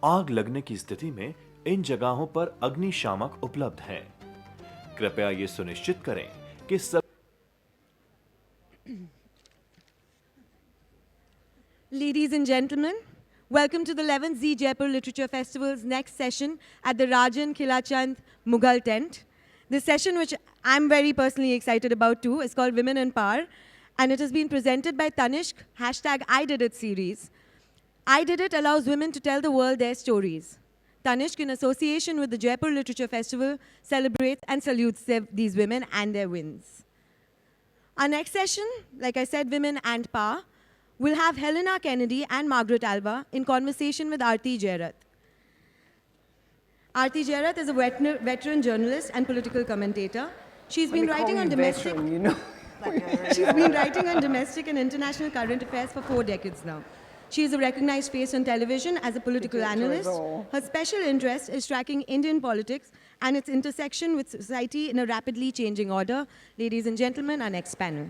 आग लगने की स्थिति में इन जगहों पर अग्निशामक उपलब्ध हैं। कृपया ये सुनिश्चित करें कि सब Ladies and gentlemen, welcome to the 11th Z Jaipur Literature Festival's next session at the Rajan Khilachand Mughal tent. This session, which I'm very personally excited about too, is called Women in Power, and it has been presented by Tanishq, #IDidIt series. I Did It allows women to tell the world their stories. Tanishq, in association with the Jaipur Literature Festival, celebrates and salutes these women and their wins. Our next session, like I said, Women and Power, will have Helena Kennedy and Margaret Alva in conversation with Arati Jerath. Arati Jerath is a veteran journalist and political commentator. She's been writing on domestic. Veteran, you know. She's been writing on domestic and international current affairs for 4 decades now. She is a recognized face on television as a political analyst. Her special interest is tracking Indian politics and its intersection with society in a rapidly changing order. Ladies and gentlemen, our next panel.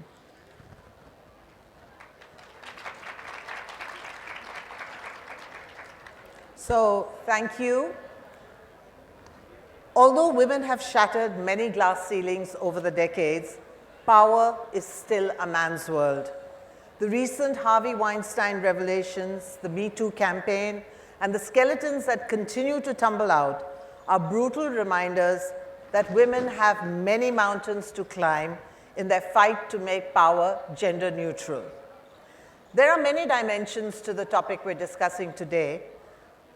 So, thank you. Although women have shattered many glass ceilings over the decades, power is still a man's world. The recent Harvey Weinstein revelations, the Me Too campaign, and the skeletons that continue to tumble out are brutal reminders that women have many mountains to climb in their fight to make power gender neutral. There are many dimensions to the topic we're discussing today.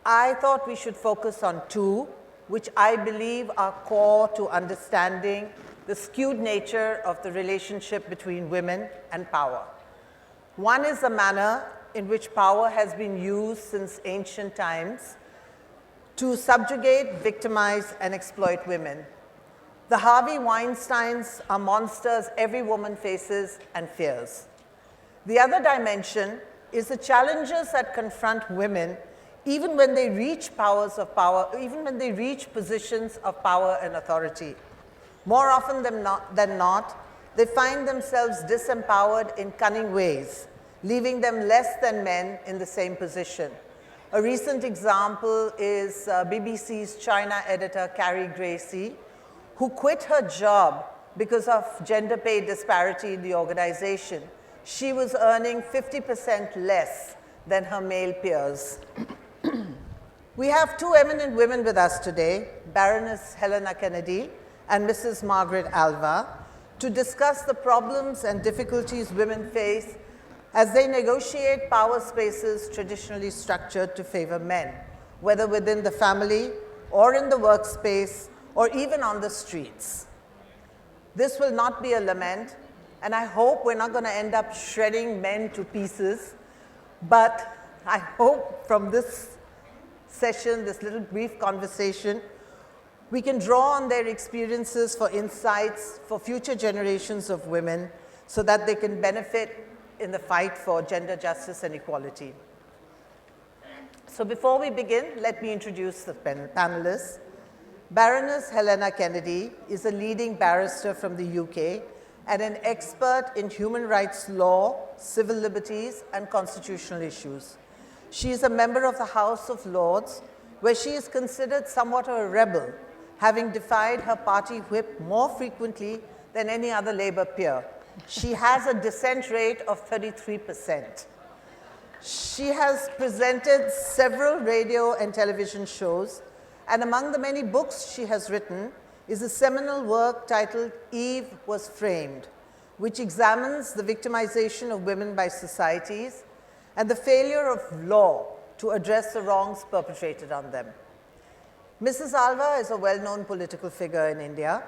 I thought we should focus on 2, which I believe are core to understanding the skewed nature of the relationship between women and power. One is the manner in which power has been used since ancient times to subjugate, victimize, and exploit women. The Harvey Weinsteins are monsters every woman faces and fears. The other dimension is the challenges that confront women even when they reach even when they reach positions of power and authority. More often than not, they find themselves disempowered in cunning ways, leaving them less than men in the same position. A recent example is BBC's China editor, Carrie Gracie, who quit her job because of gender pay disparity in the organization. She was earning 50% less than her male peers. We have 2 eminent women with us today, Baroness Helena Kennedy and Mrs. Margaret Alva, to discuss the problems and difficulties women face as they negotiate power spaces traditionally structured to favor men, whether within the family or in the workspace or even on the streets. This will not be a lament, and I hope we're not going to end up shredding men to pieces, but I hope from this session, this little brief conversation, we can draw on their experiences for insights for future generations of women so that they can benefit in the fight for gender justice and equality. So before we begin, let me introduce the panelists. Baroness Helena Kennedy is a leading barrister from the UK and an expert in human rights law, civil liberties, and constitutional issues. She is a member of the House of Lords, where she is considered somewhat of a rebel, having defied her party whip more frequently than any other Labour peer. She has a dissent rate of 33%. She has presented several radio and television shows, and among the many books she has written is a seminal work titled Eve Was Framed, which examines the victimization of women by societies and the failure of law to address the wrongs perpetrated on them. Mrs. Alva is a well-known political figure in India.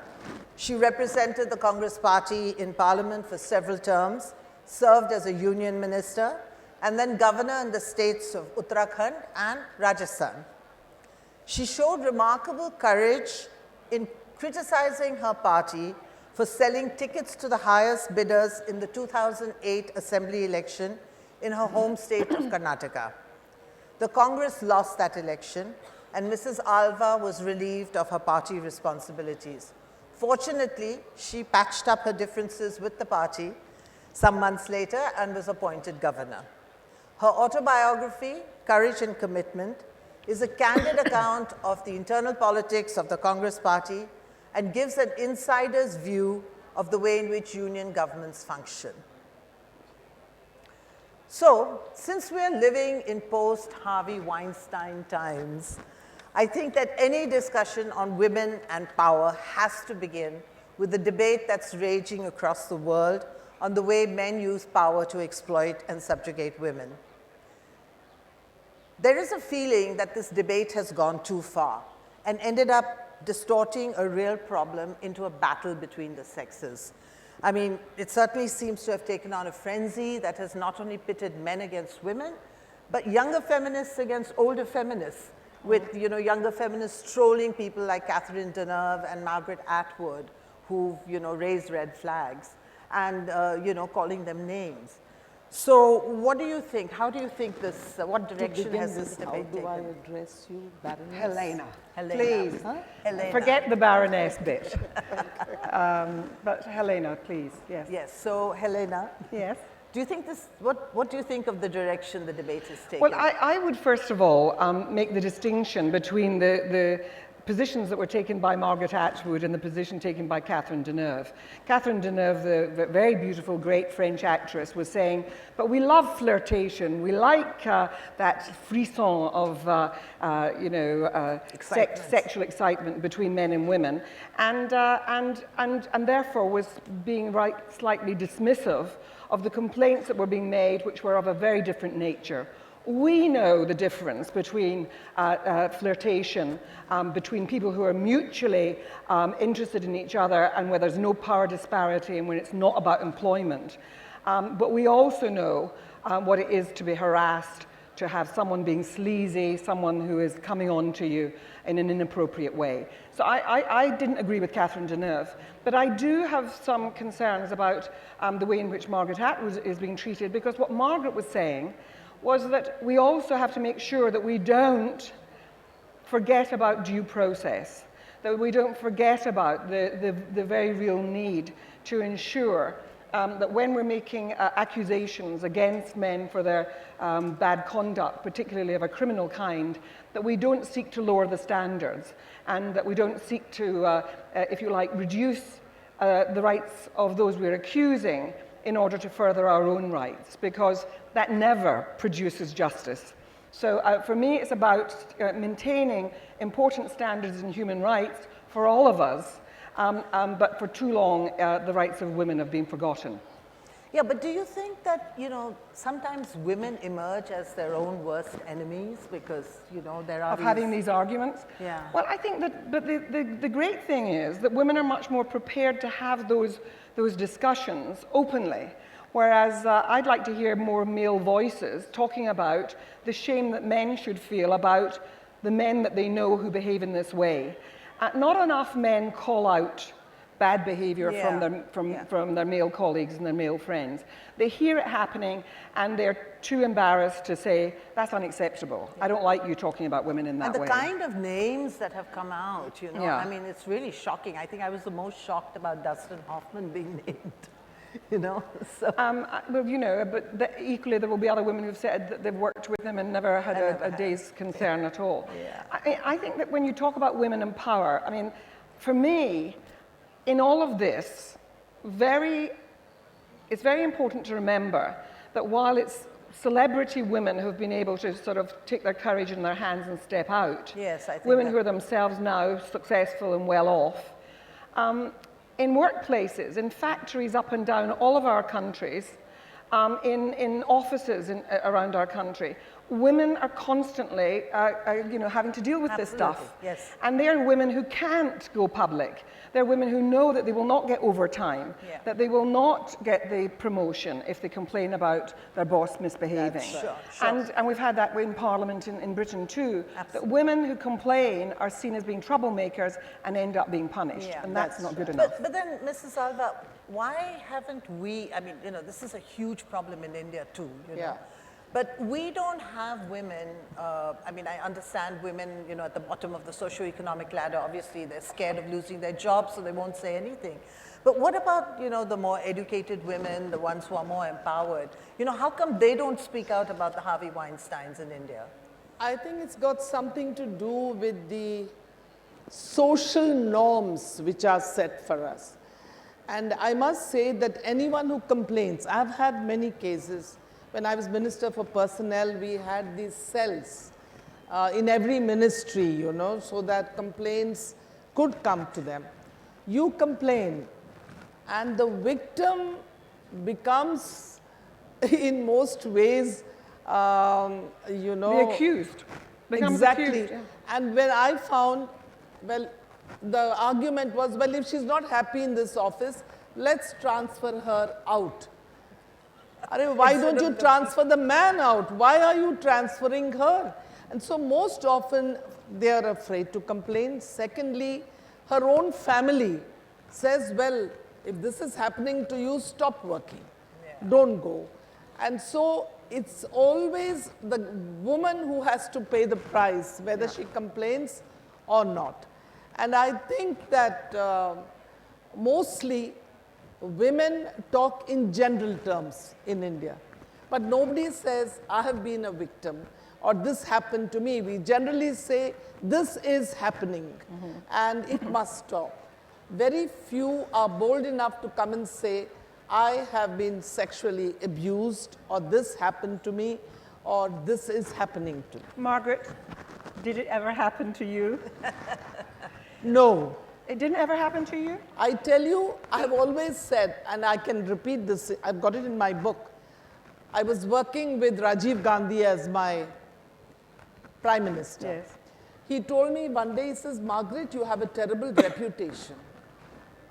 She represented the Congress party in Parliament for several terms, served as a union minister, and then governor in the states of Uttarakhand and Rajasthan. She showed remarkable courage in criticizing her party for selling tickets to the highest bidders in the 2008 assembly election in her home state of Karnataka. The Congress lost that election, and Mrs. Alva was relieved of her party responsibilities. Fortunately, she patched up her differences with the party some months later and was appointed governor. Her autobiography, Courage and Commitment, is a candid account of the internal politics of the Congress Party and gives an insider's view of the way in which union governments function. So, since we are living in post-Harvey Weinstein times, I think that any discussion on women and power has to begin with the debate that's raging across the world on the way men use power to exploit and subjugate women. There is a feeling that this debate has gone too far and ended up distorting a real problem into a battle between the sexes. I mean, it certainly seems to have taken on a frenzy that has not only pitted men against women, but younger feminists against older feminists, with younger feminists trolling people like Catherine Deneuve and Margaret Atwood, who've raised red flags and calling them names. So what do you think? How do you think this, what direction has this debate taken? How do I address you, Baroness? Helena. Helena. Please. Huh? Helena. Forget the Baroness bit. But Helena, please. Yes. Yes, so Helena, Yes. do you think this, what do you think of the direction the debate is taking? Well, I would first of all make the distinction between the positions that were taken by Margaret Atwood and the position taken by Catherine Deneuve. Catherine Deneuve, the very beautiful, great French actress, was saying, but we love flirtation. We like that frisson of, sexual excitement between men and women, and therefore was being slightly dismissive of the complaints that were being made, which were of a very different nature. We know the difference between flirtation between people who are mutually interested in each other and where there's no power disparity and when it's not about employment. But we also know what it is to be harassed, to have someone being sleazy, someone who is coming on to you in an inappropriate way. So I didn't agree with Catherine Deneuve, but I do have some concerns about the way in which Margaret Atwood is being treated, because what Margaret was saying was that we also have to make sure that we don't forget about due process, that we don't forget about the very real need to ensure that when we're making accusations against men for their bad conduct, particularly of a criminal kind, that we don't seek to lower the standards and that we don't seek to, if you like, reduce the rights of those we're accusing in order to further our own rights, because that never produces justice. So for me, it's about maintaining important standards in human rights for all of us, but for too long, the rights of women have been forgotten. Yeah, but do you think that, sometimes women emerge as their own worst enemies because, there are Of having these arguments? Yeah. Well, I think that, but the great thing is that women are much more prepared to have those discussions openly, whereas I'd like to hear more male voices talking about the shame that men should feel about the men that they know who behave in this way. Not enough men call out bad behavior from their male colleagues and their male friends. They hear it happening and they're too embarrassed to say, that's unacceptable. I don't like you talking about women in that way. And the kind of names that have come out, Yeah. I mean, it's really shocking. I think I was the most shocked about Dustin Hoffman being named, so. Well, but equally there will be other women who've said that they've worked with him and never had a day's concern at all. Yeah. I think that when you talk about women in power, I mean, for me, in all of this, it's very important to remember that while it's celebrity women who have been able to sort of take their courage in their hands and step out, Yes, I think women who are themselves now successful and well off, in workplaces, in factories up and down all of our countries, in offices around our country, women are constantly having to deal with this stuff. Yes. And they're women who can't go public. They're women who know that they will not get overtime, that they will not get the promotion if they complain about their boss misbehaving. Sure. And we've had that in Parliament in Britain too, that women who complain are seen as being troublemakers and end up being punished. Yeah, and that's not good enough. But then, Mrs. Alva, why haven't we, I mean, this is a huge problem in India too, Yeah. But we don't have women, I mean, I understand women, at the bottom of the socioeconomic ladder, obviously they're scared of losing their jobs, so they won't say anything. But what about, the more educated women, the ones who are more empowered? How come they don't speak out about the Harvey Weinsteins in India? I think it's got something to do with the social norms which are set for us. And I must say that anyone who complains, I've had many cases. When I was Minister for Personnel, we had these cells in every ministry, you know, so that complaints could come to them. You complain, and the victim becomes, in most ways, you know. The accused. Becomes Exactly. accused, yeah. And when I found, well, the argument was, well, if she's not happy in this office, let's transfer her out. Why don't you transfer the man out? Why are you transferring her? And so most often they are afraid to complain. Secondly, her own family says, well, if this is happening to you, stop working. Don't go. And so it's always the woman who has to pay the price, whether she complains or not. And I think that mostly women talk in general terms in India. But nobody says, I have been a victim, or this happened to me. We generally say, this is happening, and it must stop. Very few are bold enough to come and say, I have been sexually abused, or this happened to me, or this is happening to me. Margaret, did it ever happen to you? No. It didn't ever happen to you? I tell you, I have always said, and I can repeat this, I've got it in my book. I was working with Rajiv Gandhi as my Prime Minister. Yes. He told me one day, he says, Margaret, you have a terrible reputation.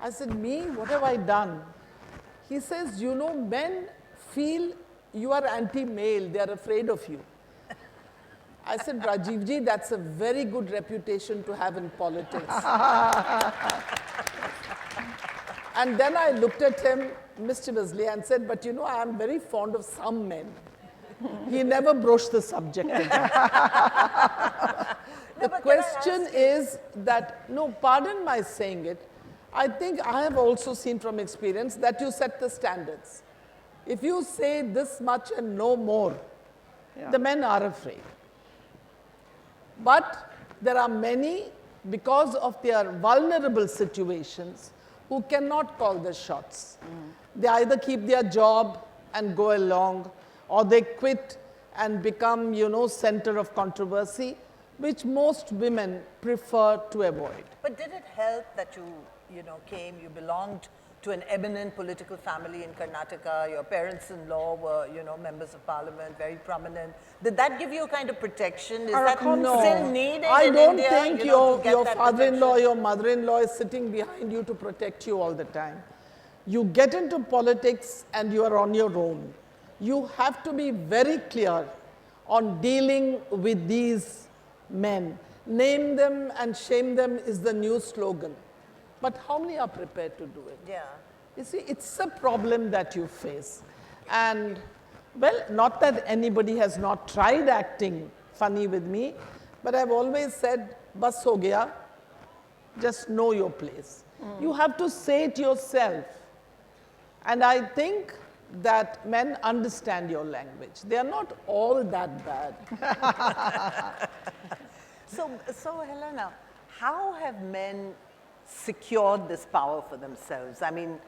I said, me? What have I done? He says, you know, men feel you are anti-male, they are afraid of you. I said, Rajiv ji, that's a very good reputation to have in politics. And then I looked at him mischievously and said, but you know, I am very fond of some men. He never broached the subject again. The question is that, no, pardon my saying it, I think I have also seen from experience that you set the standards. If you say this much and no more, the men are afraid. But there are many, because of their vulnerable situations, who cannot call the shots. They either keep their job and go along, or they quit and become, you know, center of controversy, which most women prefer to avoid. But did it help that you came, you belonged to an eminent political family in Karnataka, your parents-in-law were, you know, members of parliament, very prominent. Did that give you a kind of protection? Is that still needed I in don't India, think your father-in-law, your mother-in-law is sitting behind you to protect you all the time. You get into politics and you are on your own. You have to be very clear on dealing with these men. Name them and shame them is the new slogan. But how many are prepared to do it? Yeah. You see, it's a problem that you face. And, well, not that anybody has not tried acting funny with me, but I've always said, bas ho gaya, just know your place. You have to say it yourself. And I think that men understand your language. They are not all that bad. So Helena, how have men secured this power for themselves? I mean,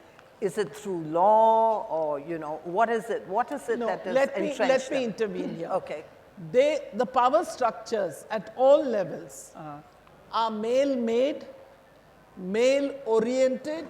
is it through law, or, you know, what is it? What is it that has entrenched them? Let me intervene here. Okay. The power structures at all levels are male-made, male-oriented,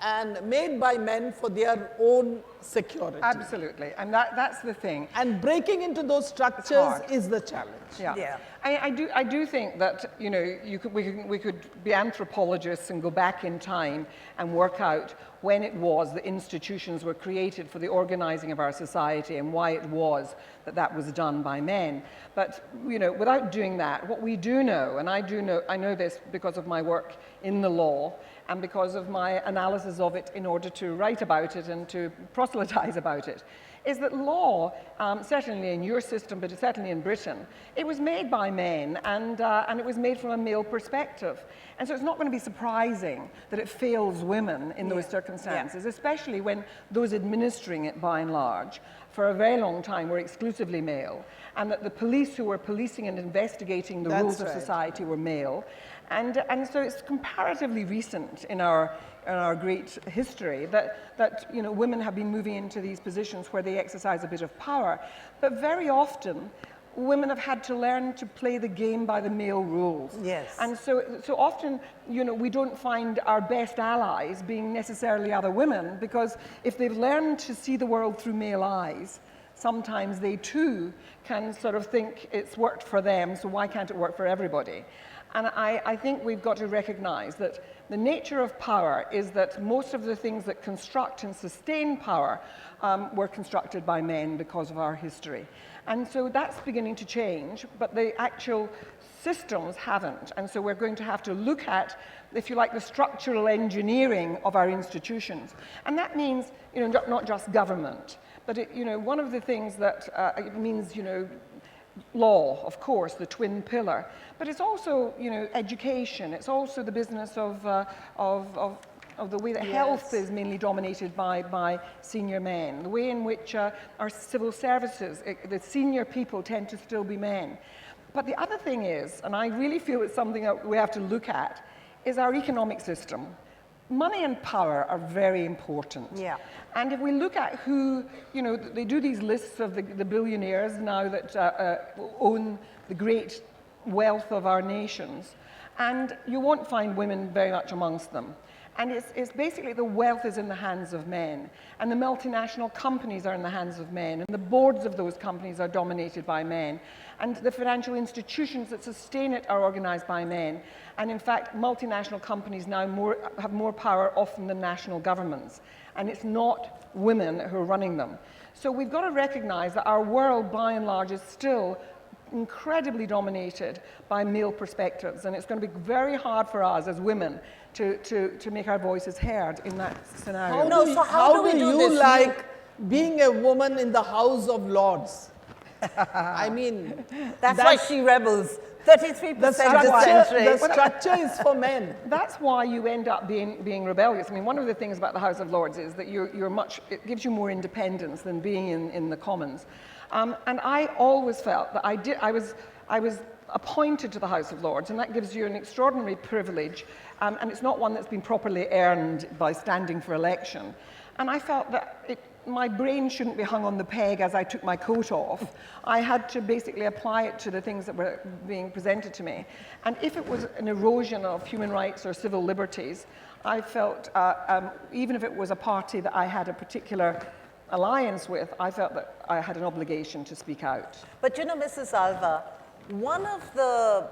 and made by men for their own security. Absolutely, and that's the thing. And breaking into those structures is the challenge. Yeah. I do think that, you know, we could be anthropologists and go back in time and work out when it was that institutions were created for the organizing of our society and why it was that was done by men. But, you know, without doing that, what we do know, and I know this because of my work in the law and because of my analysis of it in order to write about it and to proselytize about it, is that law, certainly in your system, but certainly in Britain, it was made by men and it was made from a male perspective. And so it's not going to be surprising that it fails women in those circumstances, especially when those administering it, by and large, for a very long time were exclusively male, and that the police who were policing and investigating the rules of society were male. And so it's comparatively recent in our great history that you know, women have been moving into these positions where they exercise a bit of power. But very often, women have had to learn to play the game by the male rules. Yes. And so often, you know, we don't find our best allies being necessarily other women, because if they've learned to see the world through male eyes, sometimes they too can sort of think it's worked for them, so why can't it work for everybody? And I think we've got to recognize that the nature of power is that most of the things that construct and sustain power were constructed by men because of our history. And so that's beginning to change, but the actual systems haven't. And so we're going to have to look at, if you like, the structural engineering of our institutions. And that means, you know, not just government, but it, you know, one of the things that it means, you know, law, of course, the twin pillar, but it's also, you know, education. It's also the business of the way that health is mainly dominated by senior men, the way in which our civil services, the senior people tend to still be men. But the other thing is, and I really feel it's something that we have to look at, is our economic system. Money and power are very important. Yeah. And if we look at who, you know, they do these lists of the billionaires now that own the great wealth of our nations, and you won't find women very much amongst them. And it's basically the wealth is in the hands of men, and the multinational companies are in the hands of men, and the boards of those companies are dominated by men, and the financial institutions that sustain it are organized by men. And in fact, multinational companies now have more power often than national governments, and it's not women who are running them. So we've got to recognize that our world, by and large, is still incredibly dominated by male perspectives, and it's going to be very hard for us as women to make our voices heard in that scenario. How do you like being a woman in the House of Lords? I mean, that's why she rebels. 33% the structure is for men. That's why you end up being rebellious. I mean, one of the things about the House of Lords is that it gives you more independence than being in the Commons. And I always felt that I was appointed to the House of Lords, and that gives you an extraordinary privilege, and it's not one that's been properly earned by standing for election. And I felt that my brain shouldn't be hung on the peg as I took my coat off. I had to basically apply it to the things that were being presented to me. And if it was an erosion of human rights or civil liberties, I felt, even if it was a party that I had a particular alliance with, I felt that I had an obligation to speak out. But you know, Mrs. Alva, one of the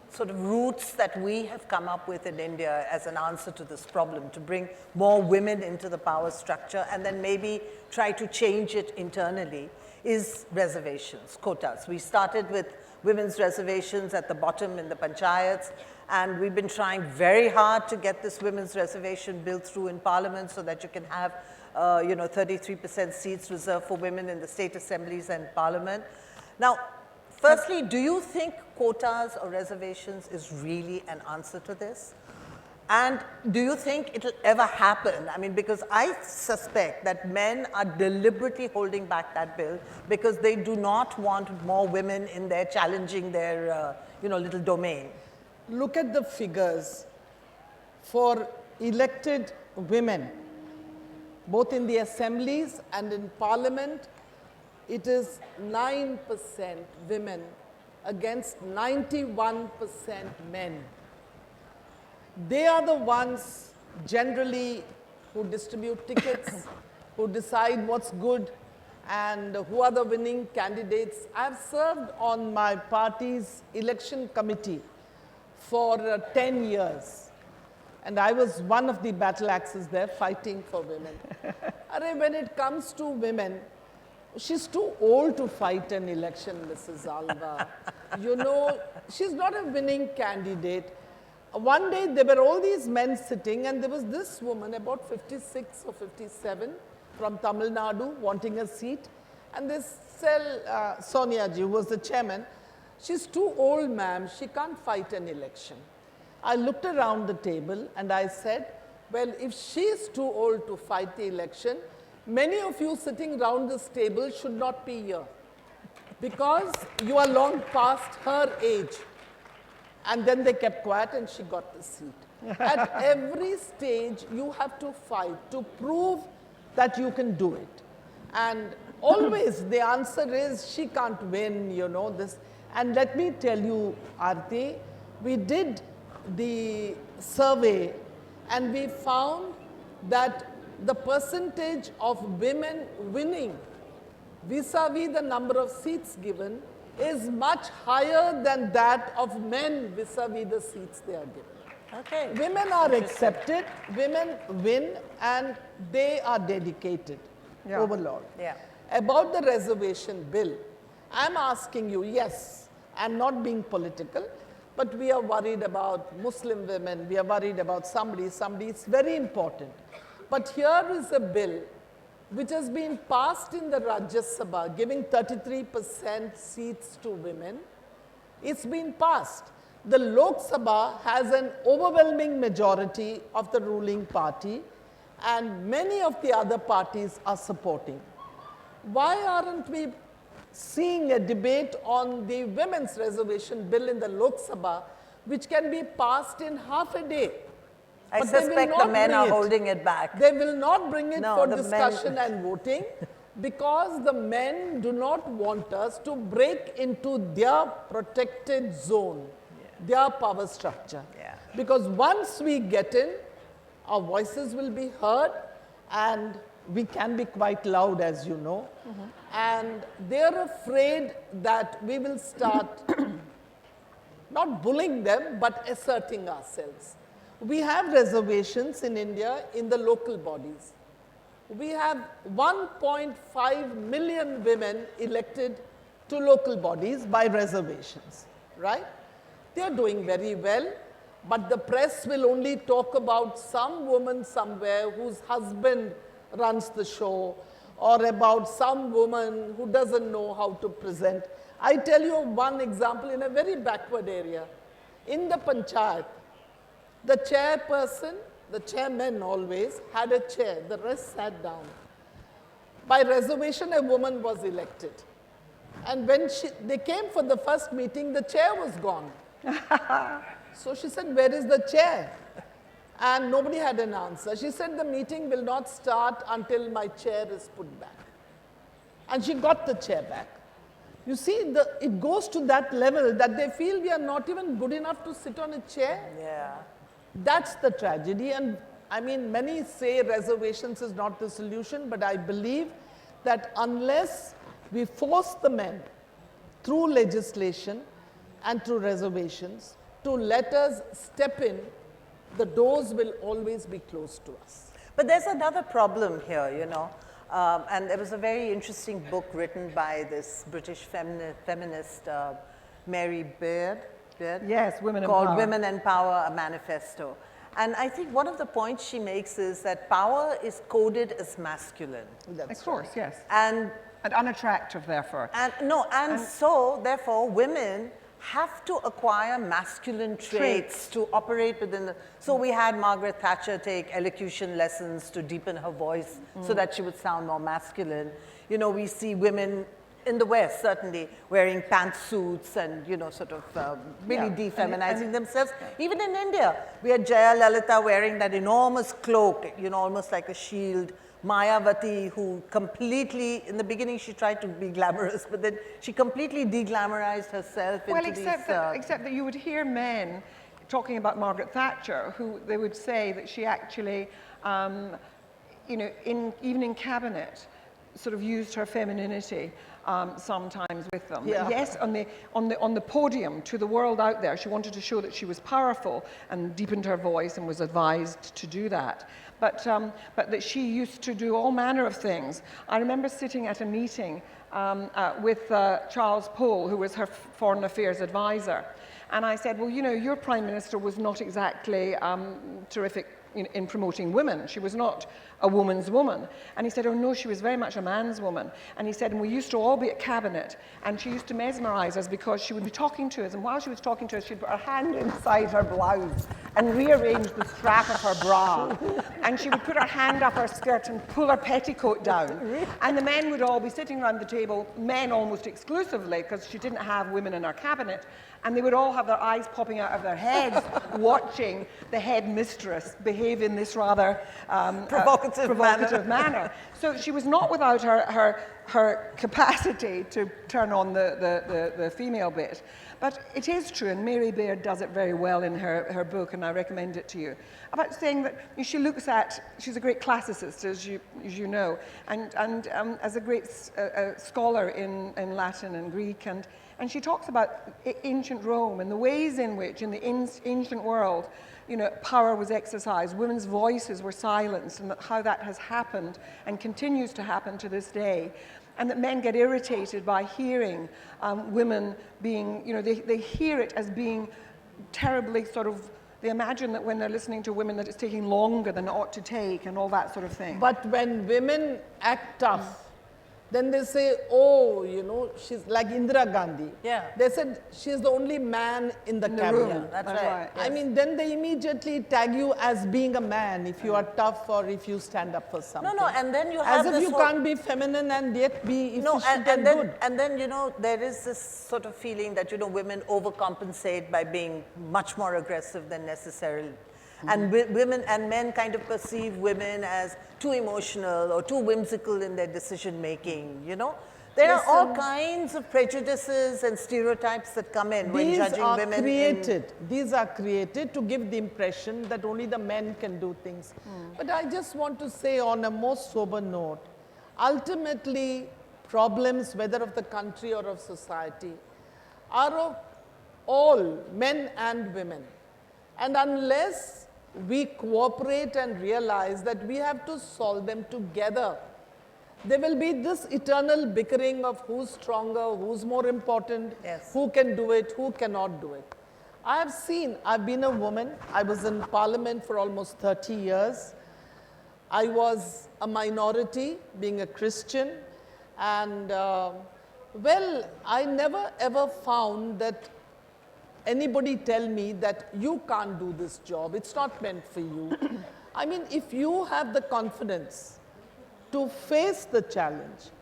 sort of routes that we have come up with in India as an answer to this problem, to bring more women into the power structure and then maybe try to change it internally, is reservations, quotas. We started with women's reservations at the bottom in the panchayats, and we've been trying very hard to get this women's reservation bill through in Parliament so that you can have 33% seats reserved for women in the state assemblies and Parliament. Now, firstly, do you think quotas or reservations is really an answer to this? And do you think it'll ever happen? I mean, because I suspect that men are deliberately holding back that bill because they do not want more women in there challenging their, little domain. Look at the figures for elected women, both in the assemblies and in Parliament. It is 9% women against 91% men. They are the ones generally who distribute tickets, who decide what's good, and who are the winning candidates. I've served on my party's election committee for 10 years, and I was one of the battle axes there fighting for women. When it comes to women, she's too old to fight an election, Mrs. Alva. She's not a winning candidate. One day, there were all these men sitting, and there was this woman, about 56 or 57, from Tamil Nadu, wanting a seat. And this Sonia ji, who was the chairman, she's too old, ma'am. She can't fight an election. I looked around the table, and I said, well, if she's too old to fight the election, many of you sitting around this table should not be here because you are long past her age. And then they kept quiet and she got the seat. At every stage, you have to fight to prove that you can do it. And always the answer is she can't win, you know, this. And let me tell you, Arati, we did the survey and we found that the percentage of women winning vis-a-vis the number of seats given is much higher than that of men vis-a-vis the seats they are given. Okay. Women are accepted, women win, and they are dedicated overall. Yeah. About the reservation bill, I'm asking you, yes, I'm not being political, but we are worried about Muslim women, we are worried about somebody, it's very important. But here is a bill which has been passed in the Rajya Sabha, giving 33% seats to women. It's been passed. The Lok Sabha has an overwhelming majority of the ruling party, and many of the other parties are supporting. Why aren't we seeing a debate on the women's reservation bill in the Lok Sabha, which can be passed in half a day? I But they will suspect the not men bring are it. holding it back. They will not bring it No, for the discussion men- and voting because the men do not want us to break into their protected zone, their power structure. Yeah. Because once we get in, our voices will be heard and we can be quite loud, as you know. And they're afraid that we will start not bullying them, but asserting ourselves. We have reservations in India in the local bodies. We have 1.5 million women elected to local bodies by reservations, right? They are doing very well, but the press will only talk about some woman somewhere whose husband runs the show, or about some woman who doesn't know how to present. I tell you one example in a very backward area. In the panchayat, the chairperson, the chairman always, had a chair. The rest sat down. By reservation, a woman was elected. And when they came for the first meeting, the chair was gone. So she said, where is the chair? And nobody had an answer. She said, the meeting will not start until my chair is put back. And she got the chair back. You see, it goes to that level that they feel we are not even good enough to sit on a chair. Yeah. That's the tragedy. And I mean, many say reservations is not the solution, but I believe that unless we force the men through legislation and through reservations to let us step in, the doors will always be closed to us. But there's another problem here, you know. And there was a very interesting book written by this British feminist Mary Beard. Yes, Women in called Power. Women in Power, a Manifesto. And I think one of the points she makes is that power is coded as masculine. Of course, yes. And unattractive, therefore. so therefore women have to acquire masculine traits to operate within the... So we had Margaret Thatcher take elocution lessons to deepen her voice so that she would sound more masculine. You know, we see women in the West, certainly, wearing pantsuits and, you know, sort of really defeminizing themselves. Even in India, we had Jayalalitha wearing that enormous cloak, you know, almost like a shield. Mayavati, who completely, in the beginning she tried to be glamorous, but then she completely de-glamorized herself into except that you would hear men talking about Margaret Thatcher, who they would say that she actually, you know, even in cabinet, sort of used her femininity sometimes with them. Yeah. Yes, on the podium to the world out there, she wanted to show that she was powerful and deepened her voice and was advised to do that. But that she used to do all manner of things. I remember sitting at a meeting with Charles Pole, who was her foreign affairs advisor. And I said, well, you know, your prime minister was not exactly terrific in promoting women. She was not a woman's woman. And he said, oh no, she was very much a man's woman. And he said, and we used to all be at cabinet, and she used to mesmerize us because she would be talking to us, and while she was talking to us, she'd put her hand inside her blouse and rearrange the strap of her bra. And she would put her hand up her skirt and pull her petticoat down. And the men would all be sitting around the table, men almost exclusively, because she didn't have women in her cabinet, and they would all have their eyes popping out of their heads watching the head mistress behave in this rather provocative manner. So she was not without her capacity to turn on the female bit. But it is true, and Mary Baird does it very well in her book, and I recommend it to you, about saying that she looks at, she's a great classicist, as you know, and as a great scholar in Latin and Greek, and she talks about ancient Rome and the ways in which, in the ancient world, power was exercised, women's voices were silenced, and how that has happened and continues to happen to this day. And that men get irritated by hearing women being, they hear it as being terribly they imagine that when they're listening to women that it's taking longer than it ought to take and all that sort of thing. But when women act tough, then they say, oh, she's like Indira Gandhi. Yeah. They said she's the only man in the cabinet. room. That's right. I mean, then they immediately tag you as being a man if you are tough or if you stand up for something. No, and then you have as if this you can't be feminine and yet be efficient and good. And then, there is this sort of feeling that, women overcompensate by being much more aggressive than necessary. And women and men kind of perceive women as too emotional or too whimsical in their decision making, There are all kinds of prejudices and stereotypes that come in when judging women. These are created to give the impression that only the men can do things. But I just want to say on a more sober note, ultimately problems, whether of the country or of society, are of all men and women. And unless we cooperate and realize that we have to solve them together, there will be this eternal bickering of who's stronger, who's more important, who can do it, who cannot do it. I've been a woman. I was in parliament for almost 30 years. I was a minority, being a Christian, and I never ever found that anybody tell me that you can't do this job, it's not meant for you. I mean, if you have the confidence to face the challenge,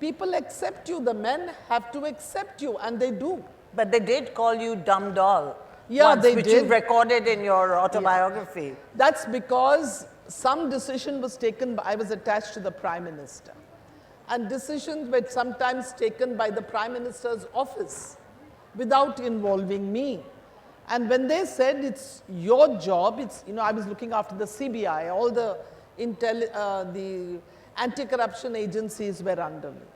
people accept you, the men have to accept you, and they do. But they did call you dumb doll. Yeah, once, they which did. you've recorded in your autobiography. Yeah. That's because some decision was taken, I was attached to the Prime Minister. And decisions were sometimes taken by the Prime Minister's office without involving me. And when they said it's your job, it's, I was looking after the CBI, all the anti-corruption agencies were under me.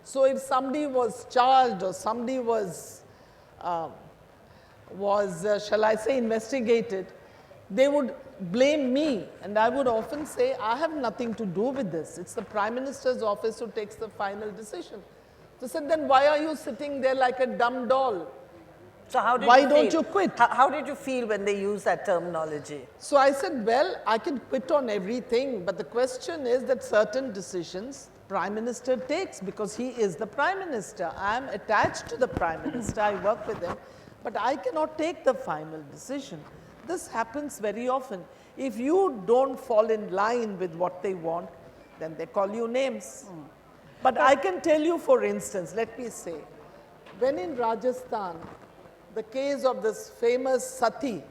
So if somebody was charged or somebody was shall I say, investigated, they would blame me. And I would often say, I have nothing to do with this. It's the Prime Minister's office who takes the final decision. They said, then why are you sitting there like a dumb doll? So how did why you feel? don't you quit? How did you feel when they used that terminology? So I said, well, I can quit on everything, but the question is that certain decisions Prime Minister takes because he is the Prime Minister. I am attached to the Prime Minister, I work with him, but I cannot take the final decision. This happens very often. If you don't fall in line with what they want, then they call you names. But I can tell you, for instance, let me say, when in Rajasthan, the case of this famous Sati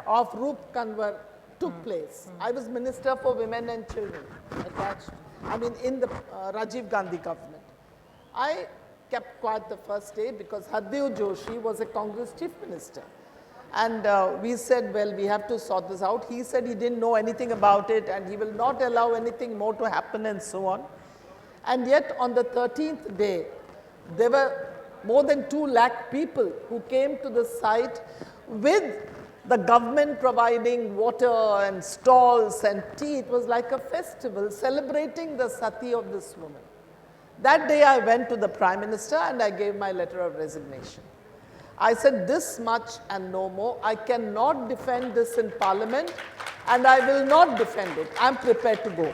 of Roop Kanwar took place. I was Minister for Women and Children, attached, in the Rajiv Gandhi government. I kept quiet the first day because Hardev Joshi was a Congress Chief Minister. And we said, well, we have to sort this out. He said he didn't know anything about it and he will not allow anything more to happen and so on. And yet on the 13th day, there were more than 2 lakh people who came to the site with the government providing water and stalls and tea. It was like a festival celebrating the sati of this woman. That day I went to the Prime Minister and I gave my letter of resignation. I said this much and no more. I cannot defend this in Parliament and I will not defend it. I'm prepared to go.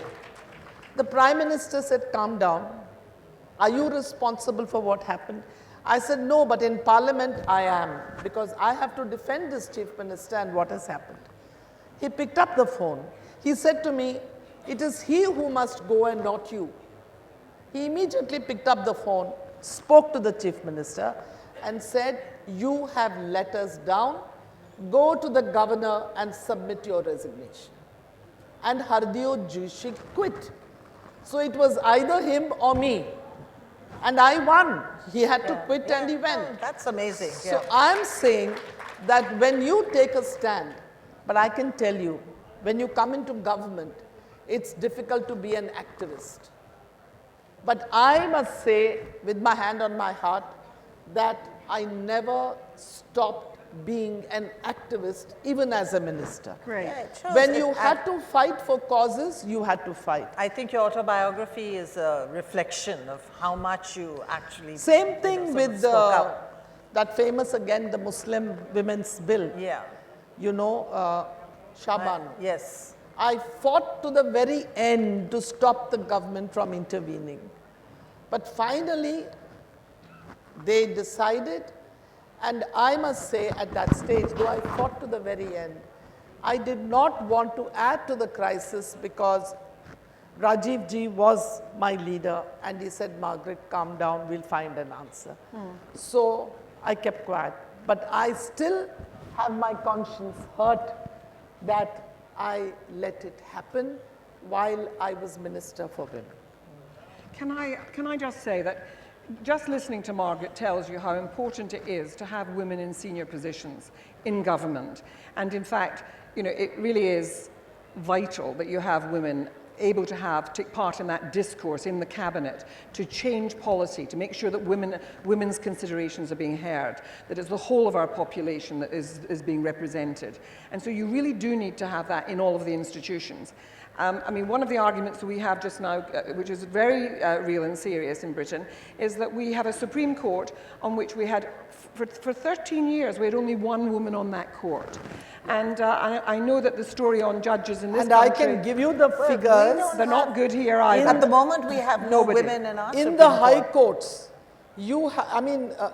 The Prime Minister said, calm down. Are you responsible for what happened? I said, no, but in Parliament I am, because I have to defend this Chief Minister and what has happened. He picked up the phone. He said to me, it is he who must go and not you. He immediately picked up the phone, spoke to the Chief Minister and said, you have let us down. Go to the governor and submit your resignation. And Hardeep Joshi quit. So it was either him or me. And I won. He had to quit and he went. Oh, that's amazing. So I'm saying that when you take a stand, but I can tell you, when you come into government, it's difficult to be an activist. But I must say, with my hand on my heart, that I never stopped being an activist, even as a minister. Great. Yeah, it shows When it- you had to fight for causes, you had to fight. I think your autobiography is a reflection of how much you actually Same thing with spoke out. that famous, again, the Muslim Women's Bill. Yeah. You know, Shaban. Yes. I fought to the very end to stop the government from intervening. But finally, they decided, and I must say at that stage, though I fought to the very end, I did not want to add to the crisis because Rajiv ji was my leader and he said, Margaret, calm down, we'll find an answer. So I kept quiet. But I still have my conscience hurt that I let it happen while I was Minister for Women. Can I just say that just listening to Margaret tells you how important it is to have women in senior positions in government. And in fact, you know, it really is vital that you have women able to take part in that discourse in the cabinet to change policy, to make sure that women's considerations are being heard, that it's the whole of our population that is being represented. And so you really do need to have that in all of the institutions. I mean, one of the arguments that we have just now, which is very real and serious in Britain, is that we have a Supreme Court on which we had, for 13 years, we had only one woman on that court. And I know that the story on judges in this country... And I can give you the figures. They're not good here either. At the moment, we have no Nobody. women in our In Supreme the high Court. courts,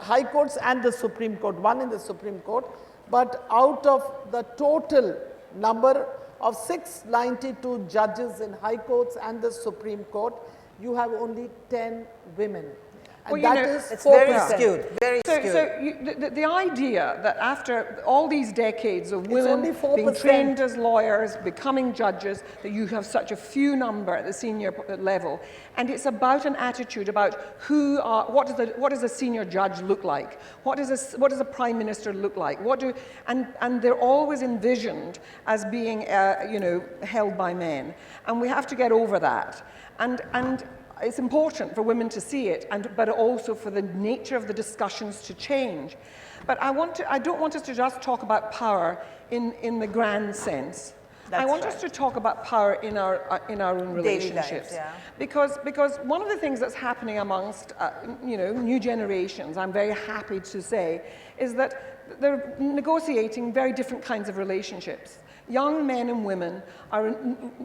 high courts and the Supreme Court, one in the Supreme Court, but out of the total number of 692 judges in high courts and the Supreme Court, you have only 10 women. And Well, that you know, is It's 4%. very skewed, very So, skewed. the idea that after all these decades of only women 4%. being trained as lawyers, becoming judges, that you have such a few number at the senior level, and it's about an attitude about what does a senior judge look like? What does a prime minister look like? And they're always envisioned as being held by men, and we have to get over that. And it's important for women to see it, but also for the nature of the discussions to change. But I don't want us to just talk about power in the grand sense. I want us to talk about power in our own relationships. lives, yeah. Because one of the things that's happening amongst new generations, I'm very happy to say, is that they're negotiating very different kinds of relationships. Young men and women are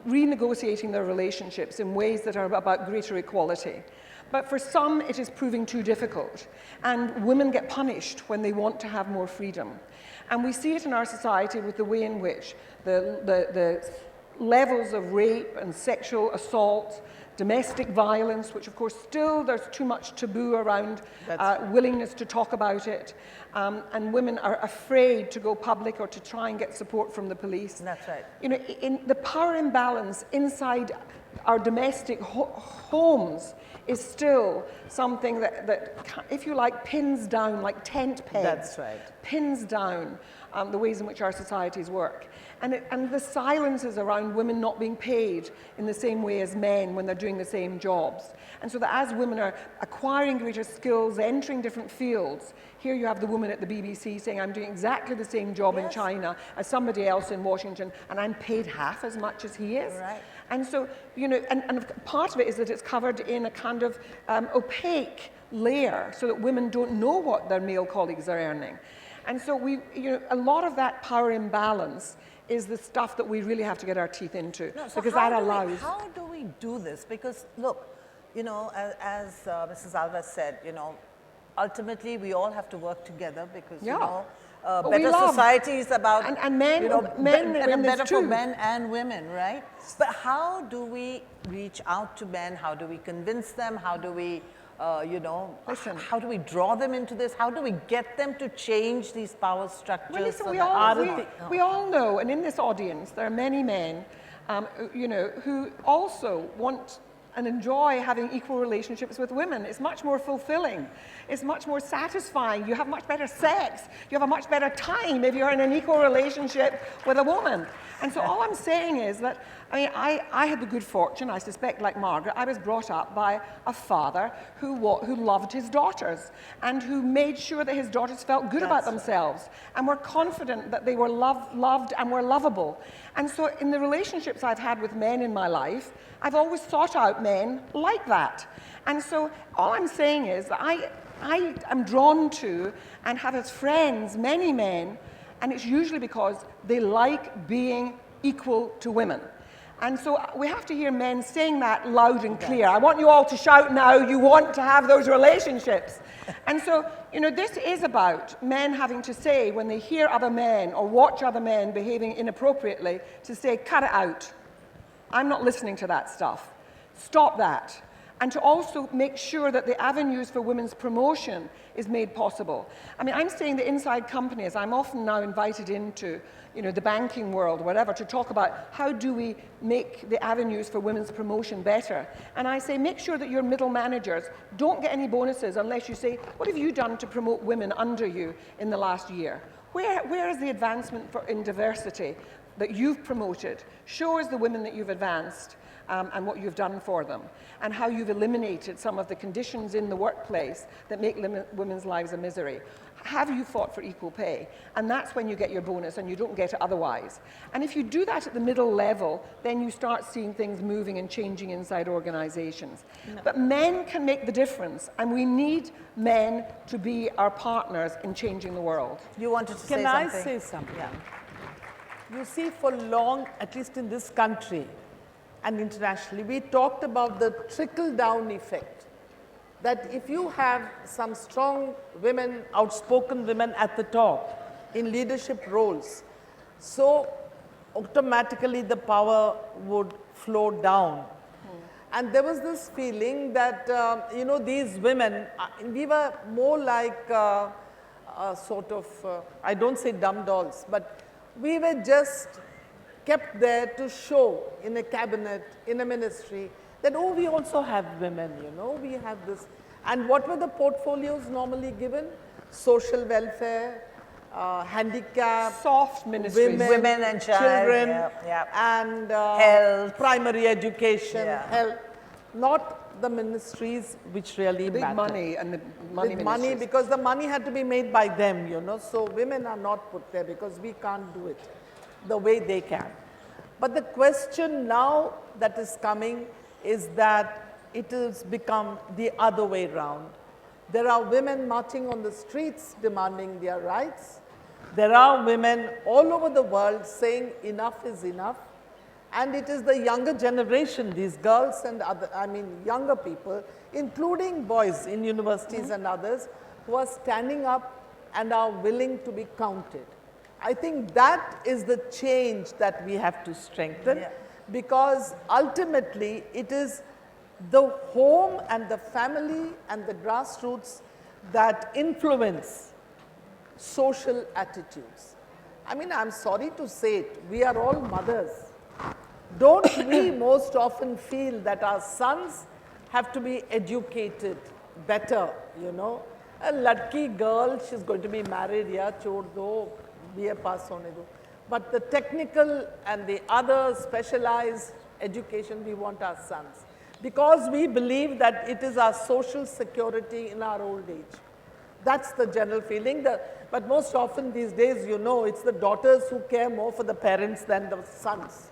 renegotiating their relationships in ways that are about greater equality. But for some, it is proving too difficult. And women get punished when they want to have more freedom. And we see it in our society with the way in which the levels of rape and sexual assault, domestic violence, which of course still there's too much taboo around willingness to talk about it, and women are afraid to go public or to try and get support from the police. That's right. You know, in the power imbalance inside our domestic homes is still something that, if you like, pins down like tent pegs. That's right. Pins down the ways in which our societies work. And the silences around women not being paid in the same way as men when they're doing the same jobs. And so that as women are acquiring greater skills, entering different fields, here you have the woman at the BBC saying, I'm doing exactly the same job in China as somebody else in Washington, and I'm paid half as much as he is. Right. And so, you know, and part of it is that it's covered in a kind of opaque layer so that women don't know what their male colleagues are earning. And so a lot of that power imbalance is the stuff that we really have to get our teeth into, No, so because how that do we- allows... How do we do this? Because look, you know, as Mrs. Alva said, you know, ultimately we all have to work together because, you know, But we better love- society is about, and men, you know, men are in this better for too. men and women, right? But how do we reach out to men? How do we convince them? How do we, you know, Listen. how do we draw them into this? How do we get them to change these power structures? Well, listen, so we that- we all know, and in this audience, there are many men, you know, who also want and enjoy having equal relationships with women. It's much more fulfilling. It's much more satisfying. You have much better sex. You have a much better time if you're in an equal relationship with a woman. And so all I'm saying is that, I mean, I had the good fortune, I suspect like Margaret, I was brought up by a father who loved his daughters and who made sure that his daughters felt good about themselves and were confident that they were loved and were lovable. And so in the relationships I've had with men in my life, I've always sought out men like that. And so all I'm saying is that I am drawn to and have as friends many men, and it's usually because they like being equal to women. And so we have to hear men saying that loud and clear. I want you all to shout now, you want to have those relationships. And so, you know, this is about men having to say when they hear other men or watch other men behaving inappropriately, to say, cut it out. I'm not listening to that stuff. Stop that. And to also make sure that the avenues for women's promotion is made possible. I mean, I'm saying that inside companies, I'm often now invited into, you know, the banking world or whatever, to talk about how do we make the avenues for women's promotion better. And I say, make sure that your middle managers don't get any bonuses unless you say, what have you done to promote women under you in the last year? Where is the advancement in diversity that you've promoted? Show us the women that you've advanced and what you've done for them, and how you've eliminated some of the conditions in the workplace that make women's lives a misery. Have you fought for equal pay? And that's when you get your bonus, and you don't get it otherwise. And if you do that at the middle level, then you start seeing things moving and changing inside organizations. No. But men can make the difference, and we need men to be our partners in changing the world. You wanted to say Can something? I say something? Yeah. You see, for long, at least in this country and internationally, we talked about the trickle-down effect. That if you have some strong women, outspoken women at the top in leadership roles, so automatically the power would flow down. And there was this feeling that, you know, these women, we were more like sort of, I don't say dumb dolls, but we were just kept there to show in a cabinet, in a ministry, that, oh, we also have women, you know, we have this. And what were the portfolios normally given? Social welfare, handicap, soft ministries, women and child, children, and health, primary education, Yeah. health. Not the ministries which really big matter. money and the money With money, ministries. because the money had to be made by them, you know. So women are not put there because we can't do it the way they can. But the question now that is coming is that it has become the other way round. There are women marching on the streets demanding their rights. There are women all over the world saying enough is enough. And it is the younger generation, these girls and other, I mean younger people, including boys in universities and others, who are standing up and are willing to be counted. I think that is the change that we have to strengthen, because ultimately it is the home and the family and the grassroots that influence social attitudes. I mean, I'm sorry to say it, we are all mothers. Don't we most often feel that our sons have to be educated better, you know? A ladki girl, she's going to be married, yeah, chhod do, BA pass hone do. But the technical and the other specialized education, we want our sons. Because we believe that it is our social security in our old age. That's the general feeling. But most often these days, you know, it's the daughters who care more for the parents than the sons.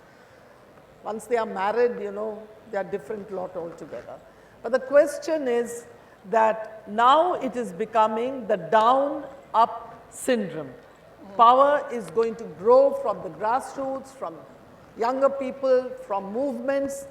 Once they are married, you know, they are different lot altogether. But the question is that now it is becoming the down-up syndrome. Power is going to grow from the grassroots, from younger people, from movements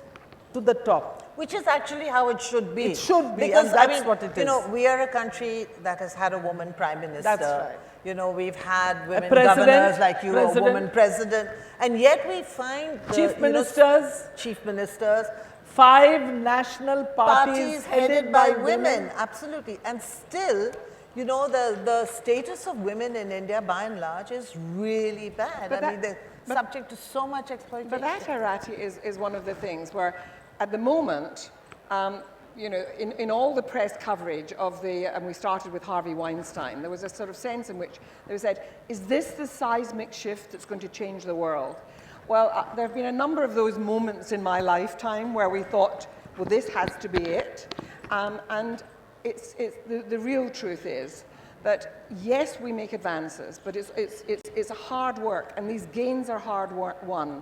to the top. Which is actually how it should be. It should be, because, and that's what it is. You know, we are a country that has had a woman prime minister. That's right. You know, we've had women president, governors like you, president. a woman president, and yet we find the, Chief ministers. chief ministers, 5 national parties headed by women. Absolutely. And still, you know, the status of women in India, by and large, is really bad. But I mean, they're subject to so much exploitation. But that, Arati, is one of the things where, at the moment, you know, in all the press coverage of and we started with Harvey Weinstein, there was a sort of sense in which they said, is this the seismic shift that's going to change the world? Well, there have been a number of those moments in my lifetime where we thought, well, this has to be it. And the real truth is that, yes, we make advances, but it's hard work, and these gains are hard work won.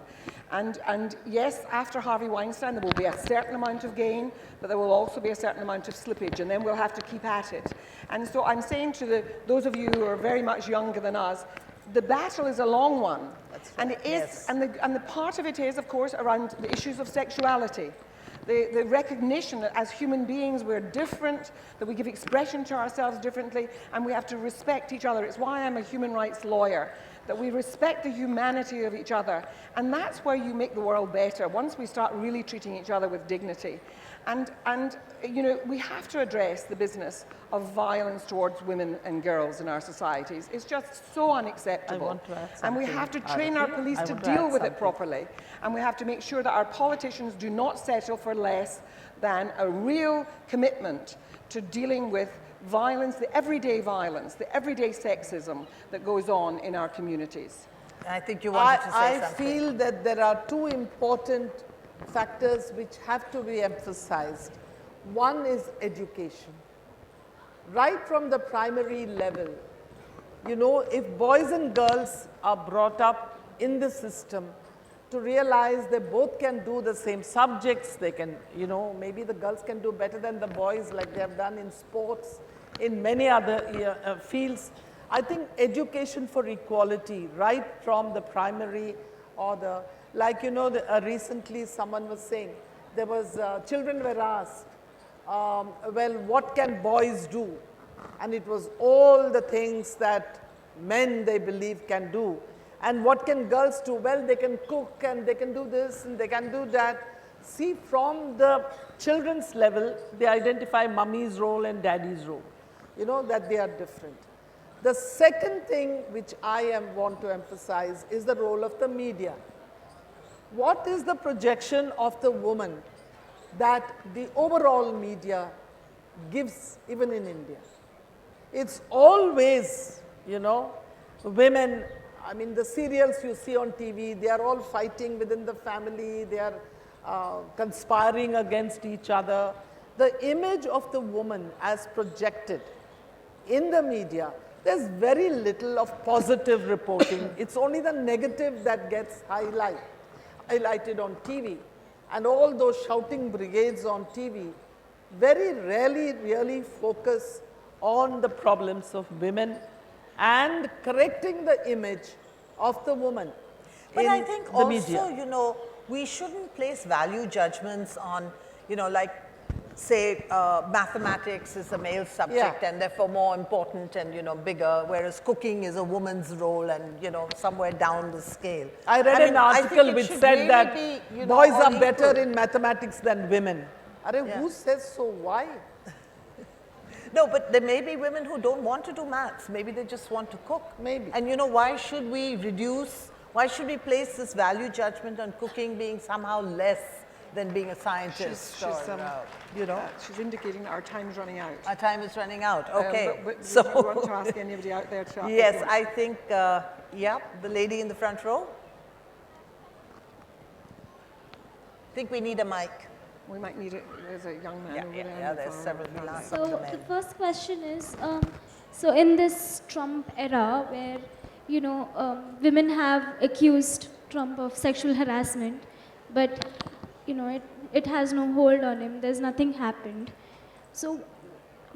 And yes, after Harvey Weinstein, there will be a certain amount of gain, but there will also be a certain amount of slippage, and then we'll have to keep at it. And so I'm saying to those of you who are very much younger than us, the battle is a long one. That's right. And it is, Yes. and the part of it is, of course, around the issues of sexuality. The recognition that as human beings we're different, that we give expression to ourselves differently, and we have to respect each other. It's why I'm a human rights lawyer, that we respect the humanity of each other. And that's where you make the world better, once we start really treating each other with dignity. And you know, we have to address the business of violence towards women and girls in our societies. It's just so unacceptable. I want to add and we something, have to train our Arati. police I to want to deal add with it something. properly. And we have to make sure that our politicians do not settle for less than a real commitment to dealing with violence, the everyday sexism that goes on in our communities. I think you wanted to say I something. feel that there are 2 important factors which have to be emphasized. One is education. Right from the primary level, you know, if boys and girls are brought up in the system to realize they both can do the same subjects, they can, you know, maybe the girls can do better than the boys like they have done in sports, in many other fields. I think education for equality, right from the primary or the, like, you know, recently someone was saying, there was, children were asked, well, what can boys do? And it was all the things that men, they believe, can do. And what can girls do? Well, they can cook, and they can do this, and they can do that. See, from the children's level, they identify mummy's role and daddy's role, you know, that they are different. The second thing which I want to emphasize is the role of the media. What is the projection of the woman that the overall media gives, even in India? It's always, you know, women, I mean, the serials you see on TV, they are all fighting within the family, they are conspiring against each other. The image of the woman as projected in the media, there's very little of positive reporting. It's only the negative that gets highlighted on TV. And all those shouting brigades on TV very rarely really focus on the problems of women and correcting the image of the woman. But in I think the also, media. you know, we shouldn't place value judgments on, you know, like, say, mathematics is a male subject and therefore more important and, you know, bigger, whereas cooking is a woman's role and, you know, somewhere down the scale. I read an article which said really that be, you know, boys all are better equal. in mathematics than women. Yeah. Who says so? Why? No, but there may be women who don't want to do maths. Maybe they just want to cook. Maybe. And, you know, why should we place this value judgment on cooking being somehow less than being a scientist? You know? She's indicating that our time is running out. Our time is running out. Okay. But So do you want to ask anybody out there to ask? yes, I think, yeah, the lady in the front row. I think we need a mic. We might need it. There's a young man over there. Yeah, there's several lines. So the first question is, so in this Trump era where, you know, women have accused Trump of sexual harassment, but, you know, it has no hold on him. There's nothing happened. So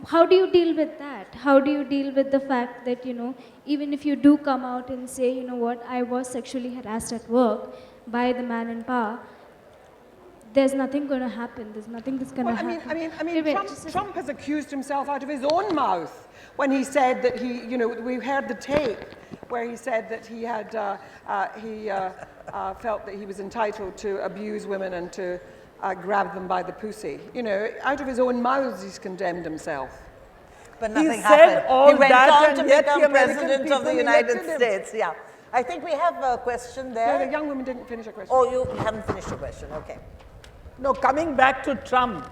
how do you deal with that? How do you deal with the fact that, you know, even if you do come out and say, you know what, I was sexually harassed at work by the man in power, there's nothing going to happen. There's nothing that's going to Well, happen. Trump has accused himself out of his own mouth when he said that he, you know, we heard the tape where he said that he had, felt that he was entitled to abuse women and to grab them by the pussy. You know, out of his own mouth he's condemned himself. But nothing said happened. all He went that on and to yet the become American president of the people United elected him. States. Yeah. I think we have a question there. No, the young woman didn't finish her question. Oh, you haven't finished your question. Okay. No, coming back to Trump,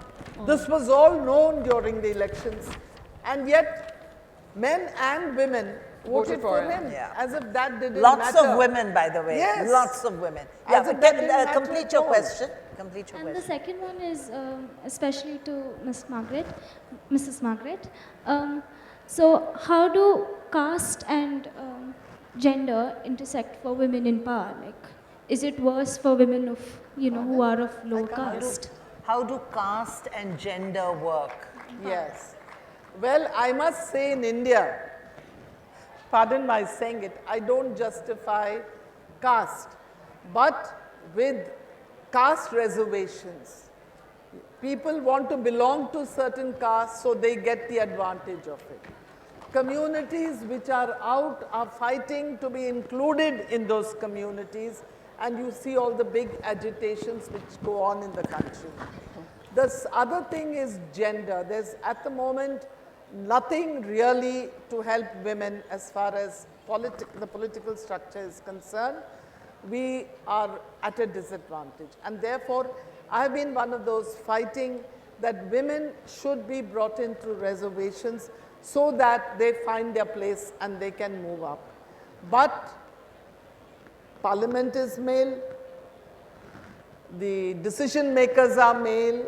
this was all known during the elections, and yet men and women voted for him, Yeah. as if that didn't Lots matter. of women, by the way. Yes. Lots of women. As Yeah, if that didn't matter complete at your all. question. Complete your And the question. second one is especially to Mrs. Margaret. So how do caste and gender intersect for women in power? Like, is it worse for women of, you know, who are of low caste? How do caste and gender work? Yes. Well, I must say in India, pardon my saying it, I don't justify caste, but with caste reservations. People want to belong to certain castes, so they get the advantage of it. Communities which are out are fighting to be included in those communities, and you see all the big agitations which go on in the country. This other thing is gender. There's at the moment nothing really to help women as far as the political structure is concerned. We are at a disadvantage, and therefore I have been one of those fighting that women should be brought in through reservations so that they find their place and they can move up. But Parliament is male, the decision makers are male,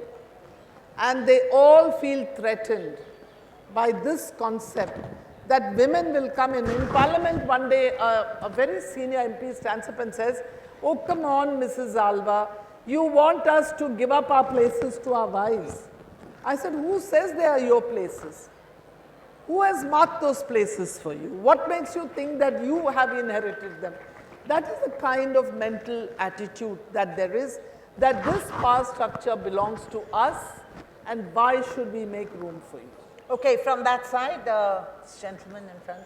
and they all feel threatened by this concept that women will come in. In Parliament one day, a very senior MP stands up and says, "Oh, come on, Mrs. Alva, you want us to give up our places to our wives." I said, "Who says they are your places? Who has marked those places for you? What makes you think that you have inherited them?" That is the kind of mental attitude that there is, that this power structure belongs to us, and why should we make room for you? Okay, from that side, this gentleman in front.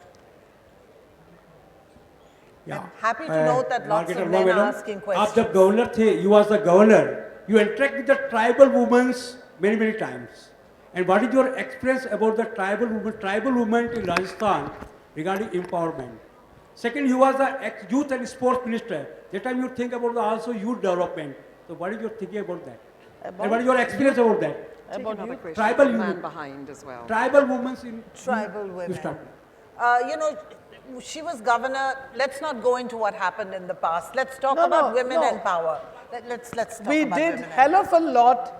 Yeah. I'm happy to note that lots Margaret of Alva men are madam, asking आप questions. जब governor थे, you was the governor. You interact with the tribal women many times. And what is your experience about the tribal women in Rajasthan regarding empowerment? Second, you was the youth and sports minister. That time you think about also youth development. So what is your thinking about that? And what is your experience about that? Take another question. Tribal The man women. behind as well. Tribal women in Tribal you women. start. You know, she was governor. Let's not go into what happened in the past. Let's talk No, about no, women no. and power. Let's talk We about did women and hell of a lot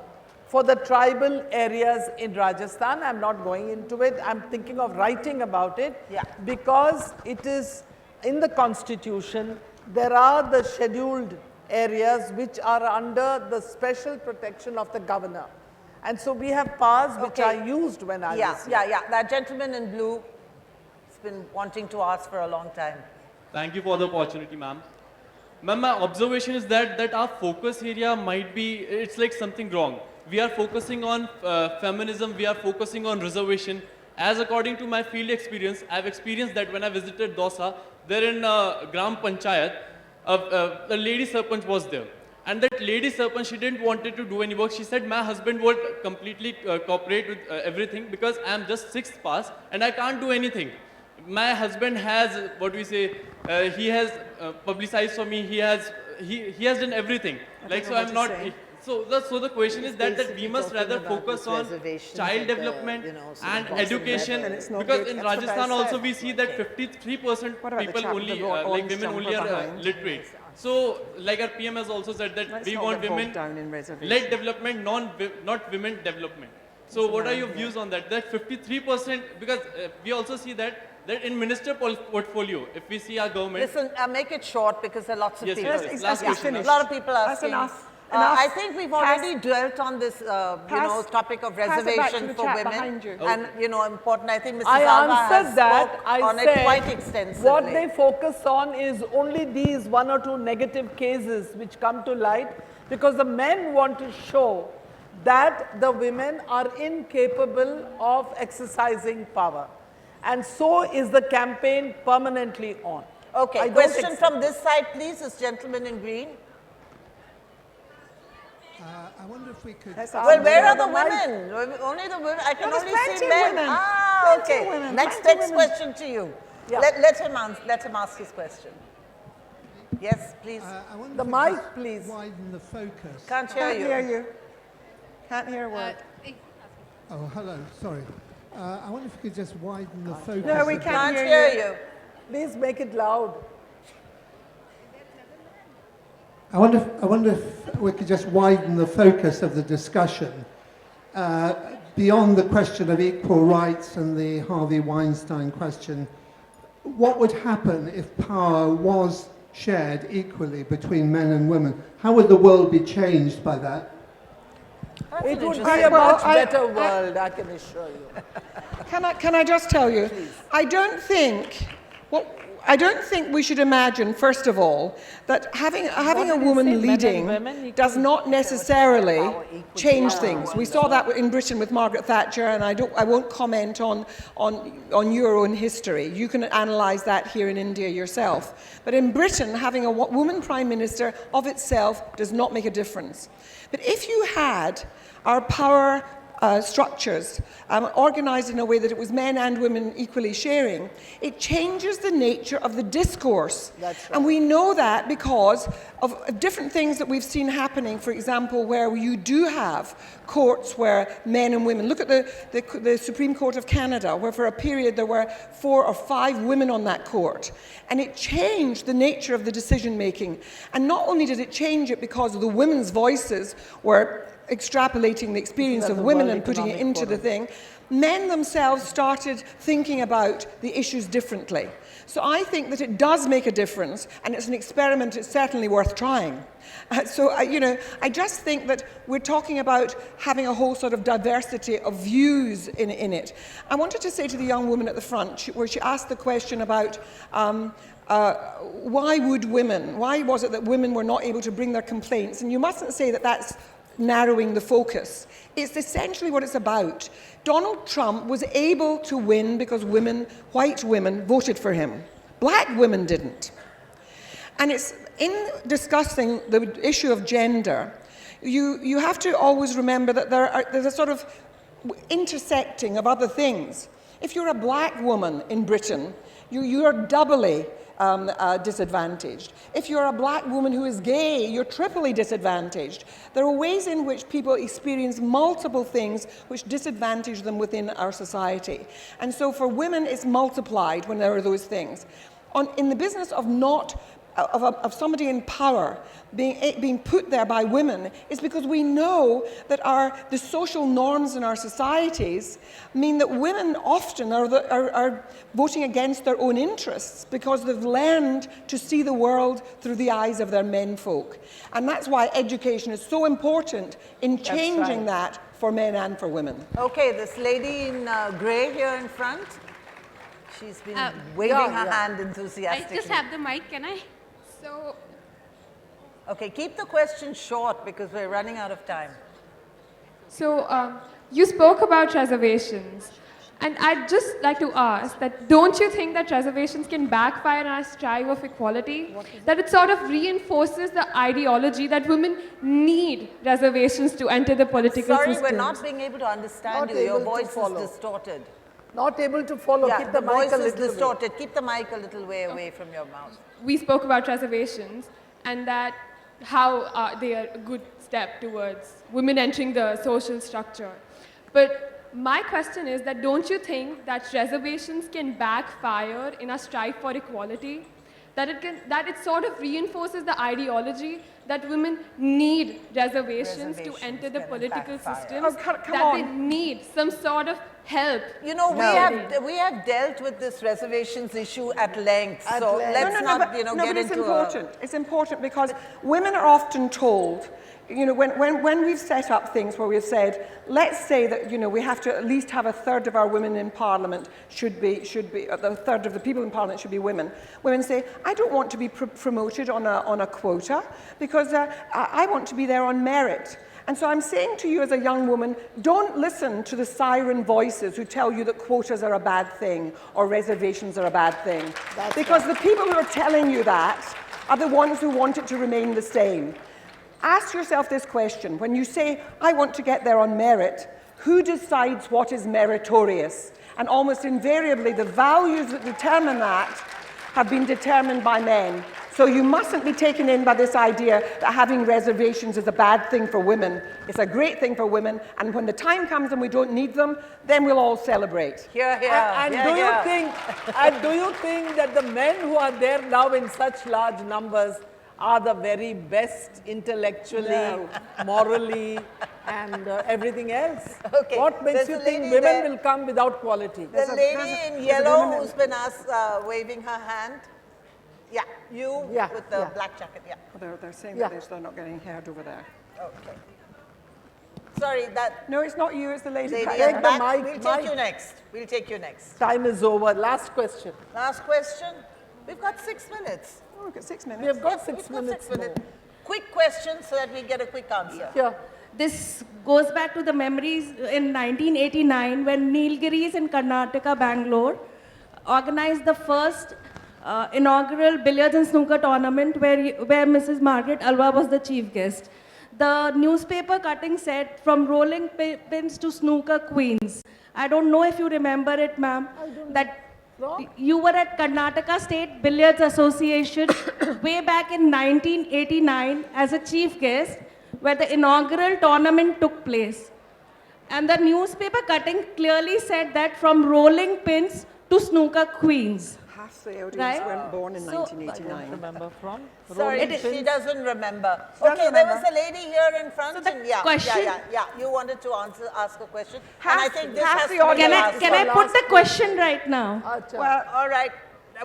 for the tribal areas in Rajasthan. I'm not going into it. I'm thinking of writing about it. Yeah. Because it is in the constitution, there are the scheduled areas which are under the special protection of the governor. And so we have powers which Okay. are used when I Yeah, was here. yeah. That gentleman in blue has been wanting to ask for a long time. Thank you for the opportunity, ma'am. Ma'am, my observation is that our focus area might be, it's like something wrong. We are focusing on feminism, we are focusing on reservation. As according to my field experience, I've experienced that when I visited Dausa, there in Gram Panchayat, a lady Sarpanch was there. And that lady Sarpanch, she didn't wanted to do any work. She said, my husband would completely cooperate with everything because I'm just 6th pass and I can't do anything. My husband has, what we say, he has publicized for me, he has done everything. Like, so I'm not, so the question is that we must rather focus on child development and education, because in Rajasthan also we see that 53% people only, like women only are literate. So, like our PM has also said that we want women-led development, not women development. So what are your views on that? That 53%, because we also see that in minister portfolio, if we see our government. Listen, make it short because there are lots of Yes, people. yes, yes. Last question. A lot of people asking. I think we've already dwelt on this, topic of reservation for women, and important. I think Mrs. Alva has spoke on it quite extensively. What they focus on is only these 1 or 2 negative cases which come to light, because the men want to show that the women are incapable of exercising power, and so is the campaign permanently on. Okay, question from this side, please. This gentleman in green. I wonder if we could... Well, where are the women? Only the women. I can only see men. Women. Ah, okay. Next question to you. Yeah. Let him ask his question. Yes, please. I wonder The if we mic, could please. widen the focus. Can't hear you. Can't hear you. Can't hear a word. Oh, hello. Sorry. I wonder if we could just widen the focus. No, we a bit. can't Can't hear hear you. Please make it loud. I wonder if we could just widen the focus of the discussion beyond the question of equal rights and the Harvey Weinstein question. What would happen if power was shared equally between men and women? How would the world be changed by that? It would be a much better world, I can assure you. Can I just tell you, I don't think we should imagine, first of all, that having a woman leading does not necessarily change things. We saw that in Britain with Margaret Thatcher, and I won't comment on your own history. You can analyse that here in India yourself. But in Britain, having a woman prime minister of itself does not make a difference. But if you had our power structures organised in a way that it was men and women equally sharing, it changes the nature of the discourse. That's right. And we know that because of different things that we've seen happening, for example, where you do have courts where men and women, look at the Supreme Court of Canada, where for a period there were 4 or 5 women on that court. And it changed the nature of the decision making. And not only did it change it because the women's voices were extrapolating the experience of women and putting it into the thing, men themselves started thinking about the issues differently. So I think that it does make a difference, and it's an experiment it's certainly worth trying. I just think that we're talking about having a whole sort of diversity of views in it. I wanted to say to the young woman at the front, where she asked the question about why was it that women were not able to bring their complaints? And you mustn't say that that's narrowing the focus. It's essentially what it's about. Donald Trump was able to win because white women voted for him. Black women didn't. And it's in discussing the issue of gender, you have to always remember that there's a sort of intersecting of other things. If you're a black woman in Britain, you are doubly disadvantaged. If you're a black woman who is gay, you're triply disadvantaged. There are ways in which people experience multiple things which disadvantage them within our society. And so for women, it's multiplied when there are those things. In the business of somebody in power being put there by women is because we know that the social norms in our societies mean that women often are voting against their own interests because they've learned to see the world through the eyes of their menfolk. And that's why education is so important in changing that for men and for women. Okay, this lady in grey here in front, she's been waving her hand enthusiastically. I just have the mic, can I? So, okay, keep the question short because we're running out of time. So, you spoke about reservations, and I'd just like to ask that don't you think that reservations can backfire in our strive of equality? That it sort of reinforces the ideology that women need reservations to enter the political system. Sorry, we're not being able to understand you. Your voice is distorted. Not able to follow. Yeah, keep the mic voice a is little distorted. Keep the mic a little way away from your mouth. We spoke about reservations and that how they are a good step towards women entering the social structure. But my question is that don't you think that reservations can backfire in our strive for equality? That it sort of reinforces the ideology that women need reservations to enter the political system, that they need some sort of help. You know, we have dealt with this reservations issue at length, so let's not, you know, get it's into important. It's important because women are often told, you know, when we've set up things where we've said, let's say that, you know, we have to at least have a third of our women in Parliament should be a third of the people in Parliament should be women. Women say, I don't want to be promoted on a quota because I want to be there on merit. And so I'm saying to you as a young woman, don't listen to the siren voices who tell you that quotas are a bad thing or reservations are a bad thing. Because the people who are telling you that are the ones who want it to remain the same. Ask yourself this question. When you say, I want to get there on merit, who decides what is meritorious? And almost invariably, the values that determine that have been determined by men. So you mustn't be taken in by this idea that having reservations is a bad thing for women. It's a great thing for women, and when the time comes and we don't need them, then we'll all celebrate. And do you think that the men who are there now in such large numbers are the very best intellectually, morally, and everything else? Okay. What makes you think women will come without quality? The lady in yellow who's been waving her hand. Yeah, you with the black jacket, Well, they're saying that they're not getting heard over there. Okay. Sorry, that... No, it's not you, it's the lady. Take the mic. We'll take you next. We'll take you next. Time is over. Last question. Last question. We've got 6 minutes. Oh, we've got 6 minutes. We have got 6 minutes more. Quick question so that we get a quick answer. Yeah. This goes back to the memories in 1989 when Nilgiris in Karnataka, Bangalore, organized the first inaugural billiards and snooker tournament where Mrs. Margaret Alva was the chief guest. The newspaper cutting said, from rolling pins to snooker queens. I don't know if you remember it, ma'am, that you were at Karnataka State Billiards Association way back in 1989 as a chief guest where the inaugural tournament took place. And the newspaper cutting clearly said that from rolling pins to snooker queens. Half the audience weren't born in 1989. I don't remember from. Sorry, she doesn't remember. Okay, there was a lady here in front. So the question, you wanted to ask a question. And I think this has to be the last Can I put the question right now? Well, all right.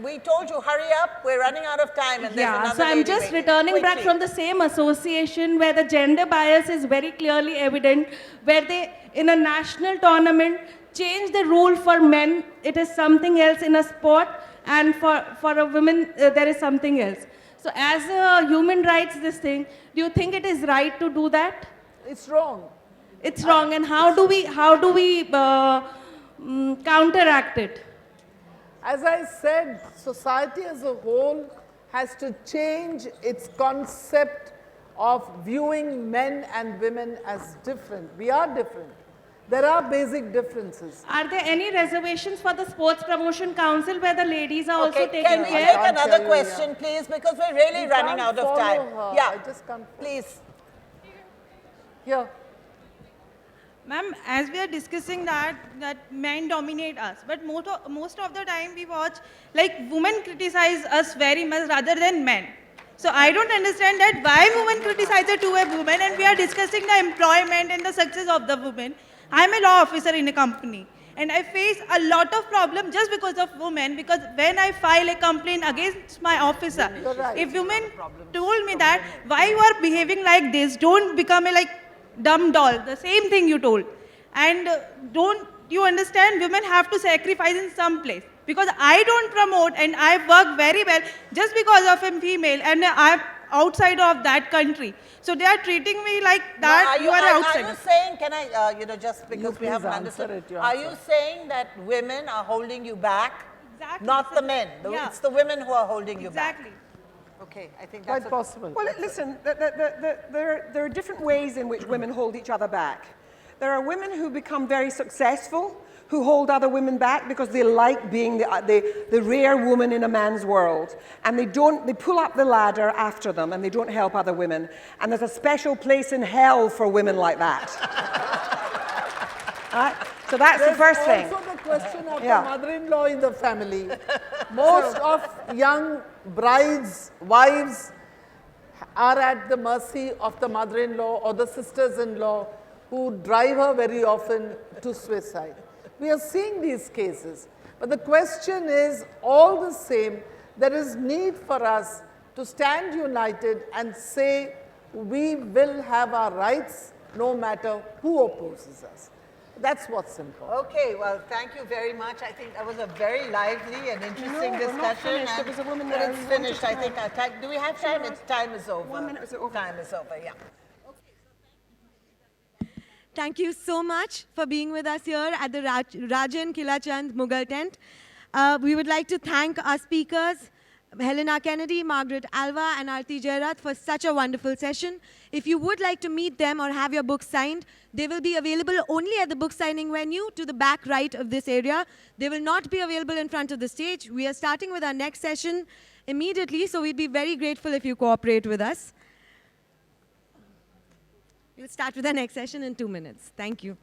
We told you, hurry up. We're running out of time. And there's another so I'm lady just waiting. returning back Quickly. from the same association where the gender bias is very clearly evident, where they, in a national tournament, change the rule for men. It is something else in a sport, and for a woman, there is something else. So as a human rights, do you think it is right to do that? It's wrong. It's wrong, and how do we counteract it? As I said, society as a whole has to change its concept of viewing men and women as different. We are different. There are basic differences. Are there any reservations for the Sports Promotion Council where the ladies are also taken Can we care? take another question, please? Because we're really running out of time. Her. Yeah, I just can't please. Yeah. Ma'am, as we are discussing that men dominate us, but most of the time we watch, like, women criticize us very much rather than men. So I don't understand that why women criticize it to a woman, and we are discussing the employment and the success of the women. I'm a law officer in a company, and I face a lot of problems just because of women, because when I file a complaint against my officer, if women told me that, why you are behaving like this, don't become a dumb doll, the same thing you told. And don't you understand, women have to sacrifice in some place. Because I don't promote and I work very well just because of a female and I'm outside of that country. So they are treating me like that, you are outside. Are you saying, can I, just because we haven't understood, are you saying that women are holding you back? Exactly. Not the men, it's the women who are holding you back. Exactly. Okay, I think that's Quite possible. Well, listen, there are different ways in which women hold each other back. There are women who become very successful, who hold other women back because they like being the rare woman in a man's world. And they pull up the ladder after them and they don't help other women. And there's a special place in hell for women like that. Right? So that's the first thing. There's also the question of the mother-in-law in the family. Most of young brides, wives, are at the mercy of the mother-in-law or the sisters-in-law who drive her very often to suicide. We are seeing these cases. But the question is, all the same, there is need for us to stand united and say, we will have our rights no matter who opposes us. That's what's important. Okay, well, thank you very much. I think that was a very lively and interesting discussion. We're not finished. There was a woman there It's who finished. wanted I think our time, do we have time? It's time is over. 1 minute, is it over? Time is over, yeah. Thank you so much for being with us here at the Rajan Kila Chand Mughal tent. We would like to thank our speakers, Helena Kennedy, Margaret Alva, and Arati Jerath for such a wonderful session. If you would like to meet them or have your books signed, they will be available only at the book signing venue to the back right of this area. They will not be available in front of the stage. We are starting with our next session immediately, so we'd be very grateful if you cooperate with us. We'll start with our next session in 2 minutes. Thank you.